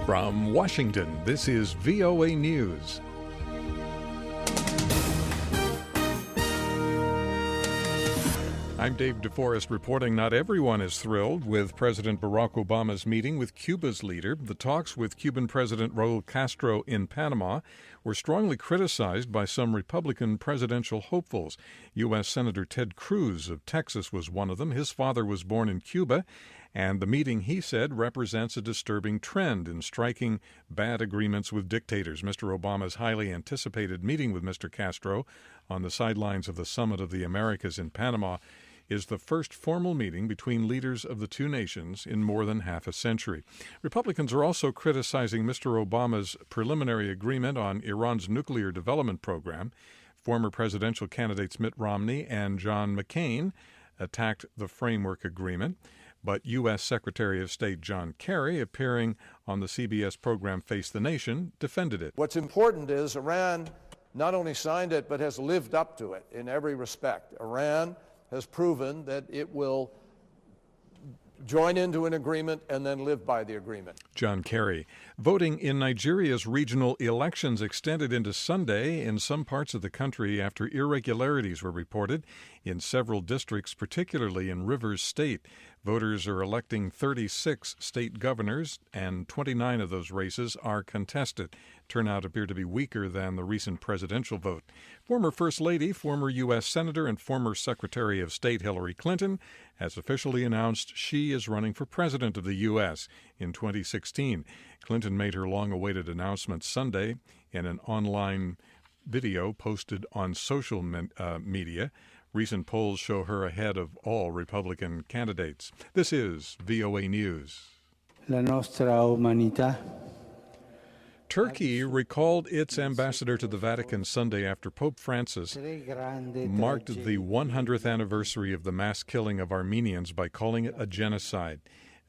From Washington, this is VOA News. I'm David Forrest reporting not everyone is thrilled with President Barack Obama's meeting with Cuba's leader. The talks with Cuban President Raul Castro in Panama were strongly criticized by some Republican presidential hopefuls. U.S. Senator Ted Cruz of Texas was one of them. His father was born in Cuba, and the meeting, he said, represents a disturbing trend in striking bad agreements with dictators. Mr. Obama's highly anticipated meeting with Mr. Castro on the sidelines of the Summit of the Americas in Panama is the first formal meeting between leaders of the two nations in more than half a century. Republicans are also criticizing Mr. Obama's preliminary agreement on Iran's nuclear development program. Former presidential candidates Mitt Romney and John McCain attacked the framework agreement, but U.S. Secretary of State John Kerry, appearing on the CBS program Face the Nation, defended it. What's important is Iran not only signed it, but has lived up to it in every respect. Iran has proven that it will join into an agreement and then live by the agreement. John Kerry. Voting in Nigeria's regional elections extended into Sunday in some parts of the country after irregularities were reported in several districts, particularly in Rivers State. Voters are electing 36 state governors, and 29 of those races are contested. Turnout appeared to be weaker than the recent presidential vote. Former First Lady, former U.S. Senator, and former Secretary of State Hillary Clinton has officially announced she is running for president of the U.S. in 2016. Clinton made her long-awaited announcement Sunday in an online video posted on social media. Recent polls show her ahead of all Republican candidates. This is VOA News. La nostra umanità. Turkey recalled its ambassador to the Vatican Sunday after Pope Francis marked the 100th anniversary of the mass killing of Armenians by calling it a genocide.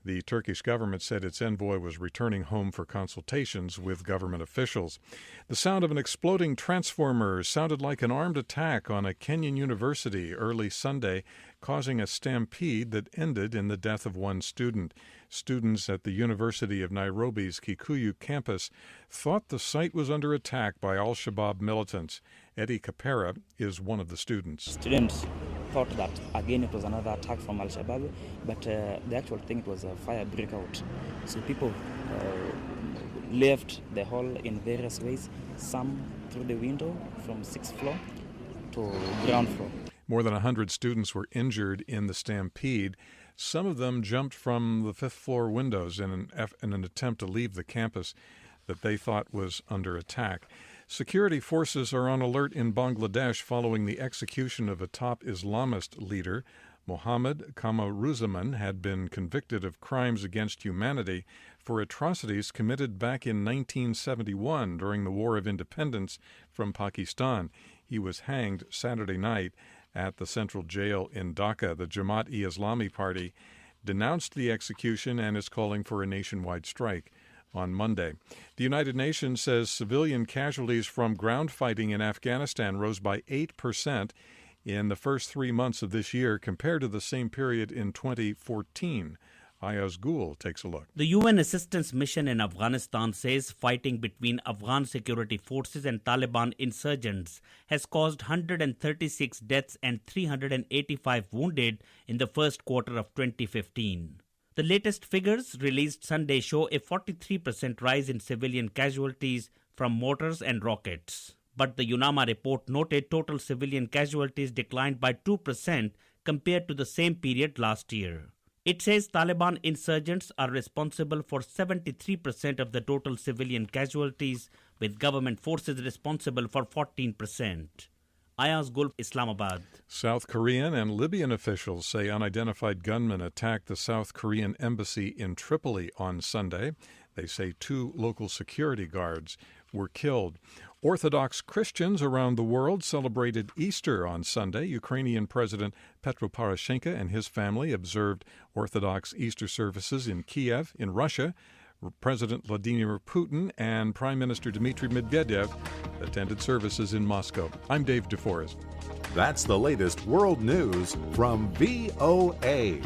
The Turkish government said its envoy was returning home for consultations with government officials. The sound of an exploding transformer sounded like an armed attack on a Kenyan university early Sunday, causing a stampede that ended in the death of one student. Students at the University of Nairobi's Kikuyu campus thought the site was under attack by al-Shabaab militants. Eddie Capera is one of the students. Students thought that again it was another attack from al-Shabaab, but the actual thing, it was a fire breakout. So people left the hall in various ways, some through the window from 6th floor to ground floor. More than 100 students were injured in the stampede. Some of them jumped from the 5th floor windows in an attempt to leave the campus that they thought was under attack. Security forces are on alert in Bangladesh following the execution of a top Islamist leader. Mohammed Kamaruzzaman had been convicted of crimes against humanity for atrocities committed back in 1971 during the War of Independence from Pakistan. He was hanged Saturday night at the central jail in Dhaka. The Jamaat-e-Islami Party denounced the execution and is calling for a nationwide strike on Monday. The United Nations says civilian casualties from ground fighting in Afghanistan rose by 8% in the first 3 months of this year compared to the same period in 2014. Ayaz Gul takes a look. The UN assistance mission in Afghanistan says fighting between Afghan security forces and Taliban insurgents has caused 136 deaths and 385 wounded in the first quarter of 2015. The latest figures released Sunday show a 43% rise in civilian casualties from mortars and rockets. But the UNAMA report noted total civilian casualties declined by 2% compared to the same period last year. It says Taliban insurgents are responsible for 73% of the total civilian casualties, with government forces responsible for 14%. Ayaz Gul, Islamabad. South Korean and Libyan officials say unidentified gunmen attacked the South Korean embassy in Tripoli on Sunday. They say 2 local security guards were killed. Orthodox Christians around the world celebrated Easter on Sunday. Ukrainian President Petro Poroshenko and his family observed Orthodox Easter services in Kiev. In Russia, President Vladimir Putin and Prime Minister Dmitry Medvedev attended services in Moscow. I'm Dave DeForest. That's the latest world news from VOA.